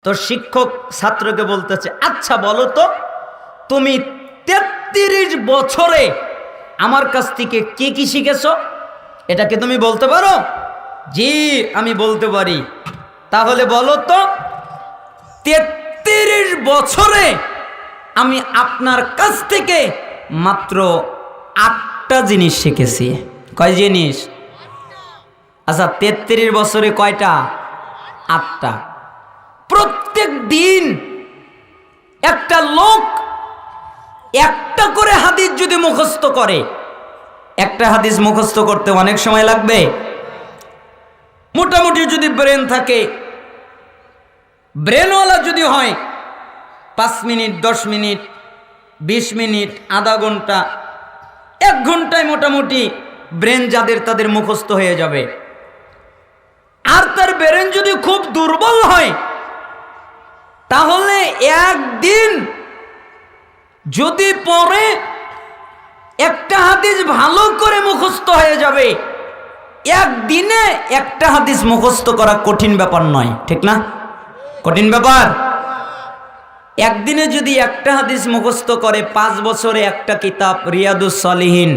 তো শিক্ষক ছাত্রকে বলতেছে, আচ্ছা বলো তো, তুমি 33 বছরে আমার কাছ থেকে কি কি শিখেছো? এটাকে তুমি বলতে পারো? জি, আমি বলতে পারি। তাহলে বলো তো, 33 বছরে আমি আপনার কাছ থেকে মাত্র 8টা জিনিস শিখেছি। কয় জিনিস? আচ্ছা, 33 বছরে কয়টা? 8টা। প্রত্যেক দিন একটা লোক একটা করে হাদিস যদি মুখস্থ করে, একটা হাদিস মুখস্থ করতে অনেক সময় লাগবে। মোটামুটি যদি ব্রেন থাকে, ব্রেনওয়ালা যদি হয়, 5 মিনিট, 10 মিনিট, 20 মিনিট, আধা ঘন্টা, 1 ঘন্টায় মোটামুটি ব্রেন যাদের তাদের মুখস্থ হয়ে যাবে। আর তার ব্রেন যদি খুব দুর্বল হয়, তাহলে একদিন যদি পরে একটা হাদিস ভালো করে মুখস্থ হয়ে যাবে। একদিনে একটা হাদিস মুখস্থ করা কঠিন ব্যাপার নয়, ঠিক না? কঠিন ব্যাপার। একদিনে যদি একটা হাদিস মুখস্থ করে, 5 বছরে একটা কিতাব রিয়াদুস সালিহিন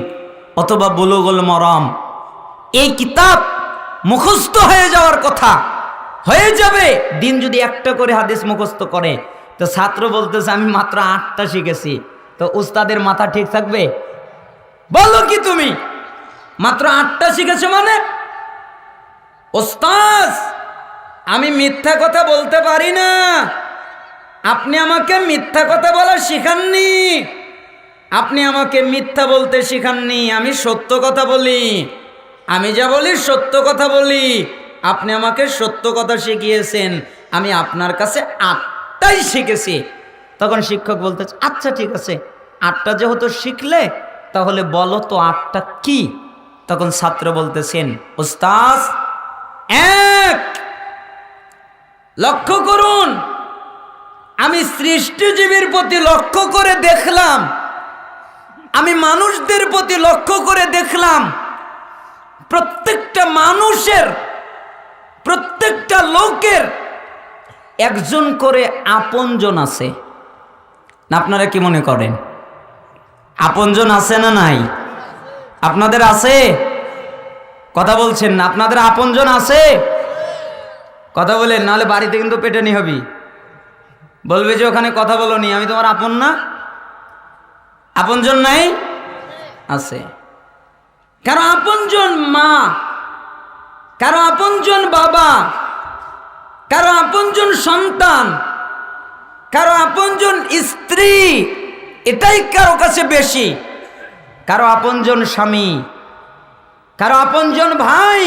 অথবা বুলুগুল মারাম, এই কিতাব মুখস্থ হয়ে যাওয়ার কথা, হয়ে যাবে। দিন যদি একটা করে হাদিস মুখস্থ করে, তো ছাত্র বলতেছে আমি মাত্র 8টা শিখেছি। তো উস্তাদের মাথা ঠিক থাকবে? বলো কি তুমি মাত্র 8টা শিখেছো মানে? ওস্তাদ, আমি মিথ্যা কথা বলতে পারি না, আপনি আমাকে মিথ্যা কথা বলা শিখাননি, আপনি আমাকে মিথ্যা বলতে শিখাননি, আমি সত্য কথা বলি, আমি যা বলি সত্য কথা বলি, আপনি আমাকে সত্য কথা শিখিয়েছেন, আমি আপনার কাছে 8টাই শিখেছি। তখন শিক্ষক বলতেছে, আচ্ছা ঠিক আছে, 8টা যেহেতু শিখলে তাহলে বলো তো 8টা কি? তখন ছাত্র বলতেছেন, ওস্তাদ, 1, লক্ষ্য করুন, আমি সৃষ্টিজীবীর প্রতি লক্ষ্য করে দেখলাম, আমি মানুষদের প্রতি লক্ষ্য করে দেখলাম, প্রত্যেকটা মানুষের, প্রত্যেকটা লোকের একজন করে আপনজন আছে। আপনারা কি মনে করেন? আপনজন আছে না নাই? আপনাদের আছে? কথা বলছেন না? আপনাদের আপনজন আছে? কথা বলেন, নাহলে বাড়িতে কিন্তু পেটানি হবি। বলবে যে ওখানে কথা বলোনি, আমি তোমার আপন না। আপনজন নাই? আছে। কারো আপনজন মা, কারো আপনজন বাবা, কারো আপনজন সন্তান, কারো আপনজন স্ত্রী, এটাই কারো কাছে বেশি। কারো আপনজন স্বামী, কারো আপনজন ভাই,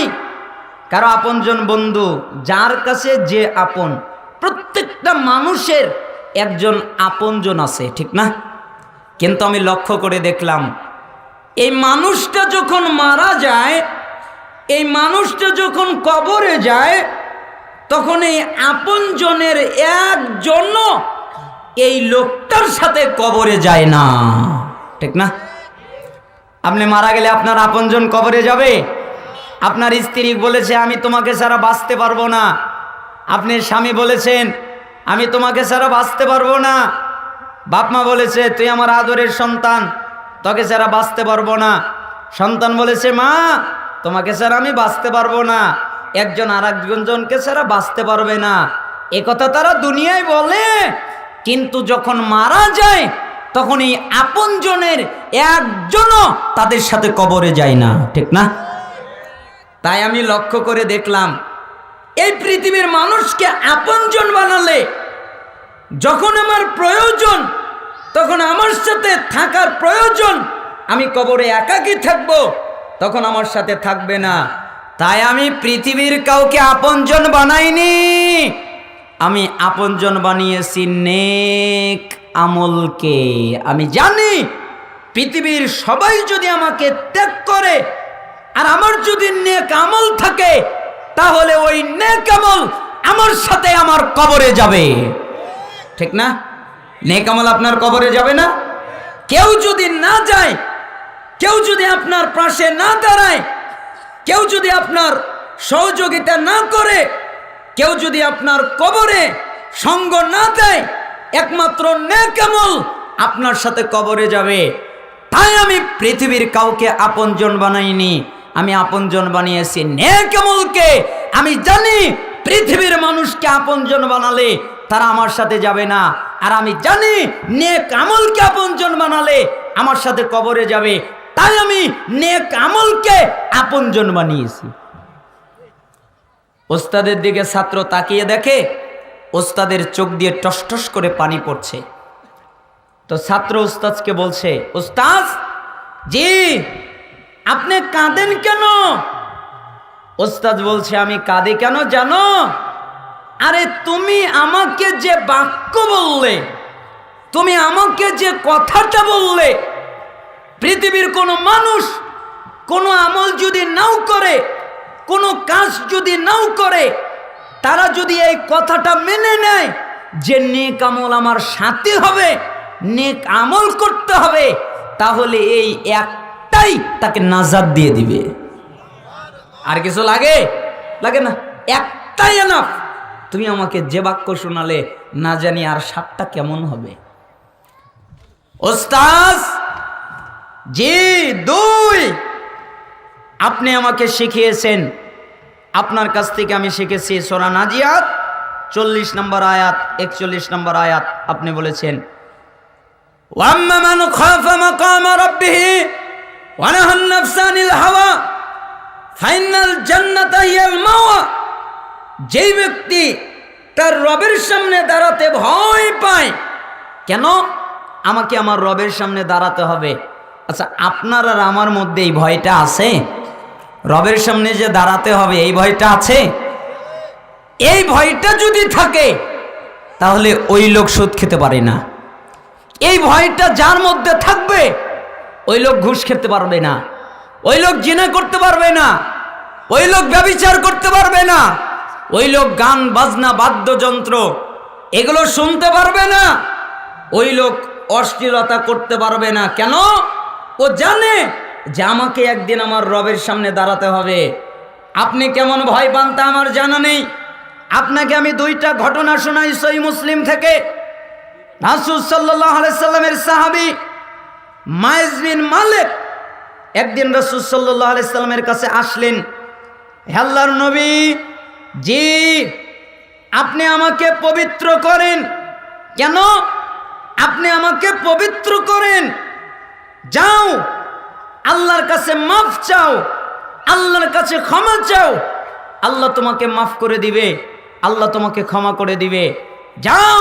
কারো আপনজন বন্ধু, যার কাছে যে আপন। প্রত্যেকটা মানুষের একজন আপনজন আছে, ঠিক না? কিন্তু আমি লক্ষ্য করে দেখলাম, এই মানুষটা যখন মারা যায়, এই মানুষটা যখন কবরে যায়, তখন এই আপনজনের একজনও এই লোকটার সাথে কবরে যায় না, ঠিক না? আপনি মারা গেলে আপনার আপনজন কবরে যাবে? আপনার স্ত্রী বলেছে আমি তোমাকে ছাড়া বাঁচতে পারবো না, আপনার স্বামী বলেছেন আমি তোমাকে ছাড়া বাঁচতে পারবো না, বাপ মা বলেছে তুই আমার আদরের সন্তান, তোকে ছাড়া বাঁচতে পারবো না, সন্তান বলেছে মা তোমাকে ছাড়া আমি বাঁচতে পারবো না, একজন আর একজনকে ছাড়া বাঁচতে পারবে না, এ কথা তারা দুনিয়ায় বলে। কিন্তু যখন মারা যায়, তখন এই আপনজনের একজনও তাদের সাথে কবরে যায় না, ঠিক না? তাই আমি লক্ষ্য করে দেখলাম, এই পৃথিবীর মানুষকে আপনজন বানালে, যখন আমার প্রয়োজন, তখন আমার সাথে থাকার প্রয়োজন, আমি কবরে একাকী থাকব, তখন আমার সাথে থাকবে না। তাই আমি পৃথিবীর কাউকে আপনজন বানাইনি, আমি আপনজন বানিয়েছি নেক আমলকে। আমি জানি পৃথিবীর সবাই যদি আমাকে ত্যাগ করে, আর আমার যদি নেক আমল থাকে, তাহলে ওই নেক আমল আমার সাথে আমার কবরে যাবে, ঠিক না? নেক আমল আপনার কবরে যাবে না? কেউ যদি না যায়, কেউ যদি আপনার পাশে না দাঁড়ায়, কেউ যদি আপনার সহযোগিতা না করে, কেউ যদি আপনার কবরে সঙ্গ না দেয়, একমাত্র নেক আমল আপনার সাথে কবরে যাবে। তাই আমি পৃথিবীর কাউকে আপনজন বানাইনি, আমি আপনজন বানিয়েছি নেক আমলকে। আমি জানি পৃথিবীর মানুষকে আপনজন বানালে তারা আমার সাথে যাবে না, আর আমি জানি নেক আমলকে আপনজন বানালে আমার সাথে কবরে যাবে। তাই আমি নেক আমলকে আপনজন বানিয়েছি। ওস্তাদের দিকে ছাত্র তাকিয়ে দেখে ওস্তাদের চোখ দিয়ে টসটস করে পানি পড়ছে। তো ছাত্র ওস্তাদকে বলছে, ওস্তাদ জি আপনি কাঁদেন কেন? ওস্তাদ বলছে, আমি কাঁদি কেন জানো? আরে তুমি আমাকে যে বাক্য বললে, তুমি আমাকে যে কথাটা বললে, পৃথিবীর কোনো মানুষ কোনো আমল যদি নাও করে, কোনো কাজ যদি নাও করে, তারা যদি এই কথাটা মেনে নেয় যে নেক আমল আমার সাথে হবে, নেক আমল করতে হবে, তাহলে এই একটাই তাকে নাজাত দিয়ে দিবে। আর কিছু লাগে? লাগে না, একটাই এনাফ। তুমি আমাকে যে বাক্য শোনালে না জানি আর 7টা কেমন হবে। ওস্তাদ জি 2 আপনি আমাকে শিখিয়েছেন, আপনার কাছ থেকে আমি শিখেছি সূরা নাজিয়াত 40 নম্বর আয়াত 41 নম্বর আয়াত। আপনি বলেছেন, ওয়াম্মা মান খাফা মাকামা রাব্বিহি ওয়া নাহান নাফসা আনিল হাওয়া ফাইনাল জান্নাতা হিয়াল মাওয়া। যেই ব্যক্তি তার রবের সামনে দাঁড়াতে ভয় পায়, কেন আমাকে আমার রবের সামনে দাঁড়াতে হবে? আচ্ছা, আপনার আর আমার মধ্যে এই ভয়টা আছে? রবের সামনে যে দাঁড়াতে হবে এই ভয়টা আছে? এই ভয়টা যদি থাকে তাহলে ওই লোক সুদ খেতে পারে না। এই ভয়টা যার মধ্যে থাকবে ওই লোক ঘুষ খেতে পারবে না, ওই লোক জিনা করতে পারবে না, ওই লোক ব্যভিচার করতে পারবে না, ওই লোক গান বাজনা বাদ্যযন্ত্র এগুলো শুনতে পারবে না, ওই লোক অশ্লীলতা করতে পারবে না। কেন? ও জানে যে আমাকে একদিন আমার রবের সামনে দাঁড়াতে হবে। আপনি কেমন ভয় পান তা আমার জানা নেই। আপনাকে আমি 2টা ঘটনা শোনাই সহিহ মুসলিম থেকে। রাসূল সাল্লাল্লাহু আলাইহি সাল্লামের সাহাবী মাইজ বিন মালিক একদিন রাসূল সাল্লাল্লাহু আলাইহি সাল্লামের কাছে আসলেন, হে আল্লাহর নবী জি আপনি আমাকে পবিত্র করেন। কেন? আপনি আমাকে পবিত্র করেন, যাও আল্লাহর কাছে মাফ চাও, আল্লাহর কাছে ক্ষমা চাও, আল্লাহ তোমাকে মাফ করে দিবে, আল্লাহ তোমাকে ক্ষমা করে দিবে। যাও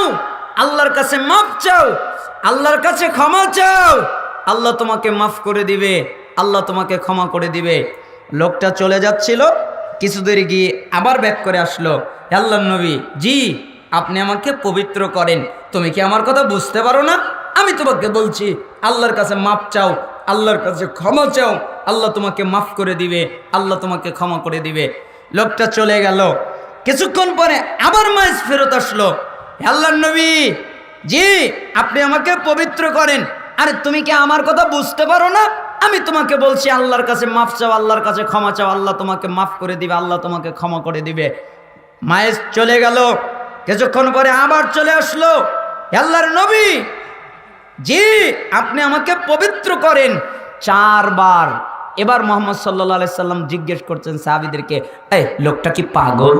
আল্লাহর কাছে মাফ চাও, আল্লাহর কাছে ক্ষমা চাও, আল্লাহ তোমাকে মাফ করে দিবে, আল্লাহ তোমাকে ক্ষমা করে দিবে। লোকটা চলে যাচ্ছিল, কিছু দেরি গিয়ে আবার ব্যাক করে আসলো, আল্লাহর নবী জি আপনি আমাকে পবিত্র করেন। তুমি কি আমার কথা বুঝতে পারো না? আমি তোমাকে বলছি আল্লাহর কাছে মাফ চাও, আল্লাহর কাছে ক্ষমা চাও, আল্লাহ তোমাকে মাফ করে দিবে, আল্লাহ তোমাকে ক্ষমা করে দিবে। লোকটা চলে গেল। কিছুক্ষণ পরে আবার মাইজ ফেরত আসলো, আল্লাহর নবী জি আপনি আমাকে পবিত্র করেন। আরে তুমি কি আমার কথা বুঝতে পারো না? আমি তোমাকে বলছি আল্লাহর কাছে মাফ চাও, আল্লাহর কাছে ক্ষমা চাও, আল্লাহ তোমাকে মাফ করে দিবে, আল্লাহ তোমাকে ক্ষমা করে দিবে। মাইজ চলে গেল। কিছুক্ষণ পরে আবার চলে আসলো, আল্লাহর নবী জি আপনি আমাকে পবিত্র করেন। 4 বার। এবার মুহাম্মদ সাল্লাল্লাহু আলাইহি সাল্লাম জিজ্ঞেস করছেন সাহাবীদেরকে, এই লোকটা কি পাগল?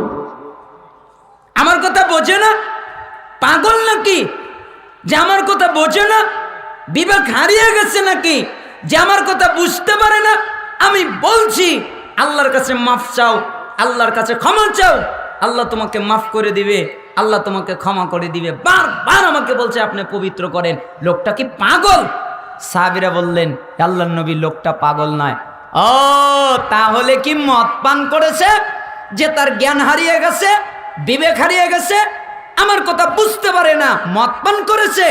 আমার কথা বোঝে না? পাগল নাকি যে আমার কথা বোঝে না? বিবেক হারিয়ে গেছে নাকি যে আমার কথা বুঝতে পারে না? আমি বলছি আল্লাহর কাছে মাফ চাও, আল্লাহর কাছে ক্ষমা চাও, আল্লাহ তোমাকে মাফ করে দিবে, আল্লাহ তোমাকে ক্ষমা করে দিবে। বারবার আমাকে বলছে আপনি পবিত্র করেন। লোকটা কি পাগল? সাহাবীরা বললেন, আল্লাহর নবী লোকটা পাগল নয়। ও তাহলে কি মদ পান করেছে যে তার জ্ঞান হারিয়ে গেছে, বিবেক হারিয়ে গেছে, আমার কথা বুঝতে পারে না, মদ পান করেছে?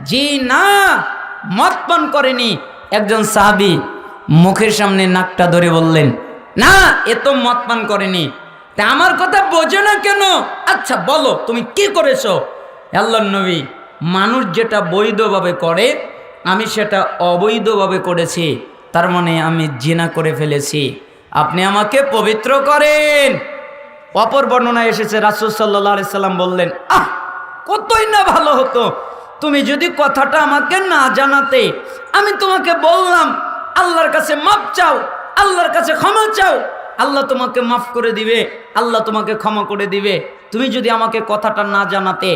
জি না, মদ পান করেনি। একজন সাহাবী মুখের সামনে নাকটা ধরে বললেন, না এ তো মদ পান করেনি। তা আমার কথা বোঝো না কেন? আচ্ছা বলো তুমি কি করেছো? আল্লাহর নবী মানুষ যেটা বৈধভাবে করে আমি সেটা অবৈধভাবে করেছি, তার মানে আমি জিনা করে ফেলেছি, আপনি আমাকে পবিত্র করেন। অপর বর্ণনায় এসেছে রাসূল সাল্লাল্লাহু আলাইহি সাল্লাম বললেন, কতই না ভালো হতো। তুমি যদি কথাটা আমাকে না জানাতে, আমি তোমাকে বললাম আল্লাহর কাছে মাপ চাও, আল্লাহর কাছে ক্ষমা চাও, আল্লাহ তোমাকে মাফ করে দিবে, আল্লাহ তোমাকে ক্ষমা করে দিবে। তুমি যদি আমাকে কথাটা না জানাতে,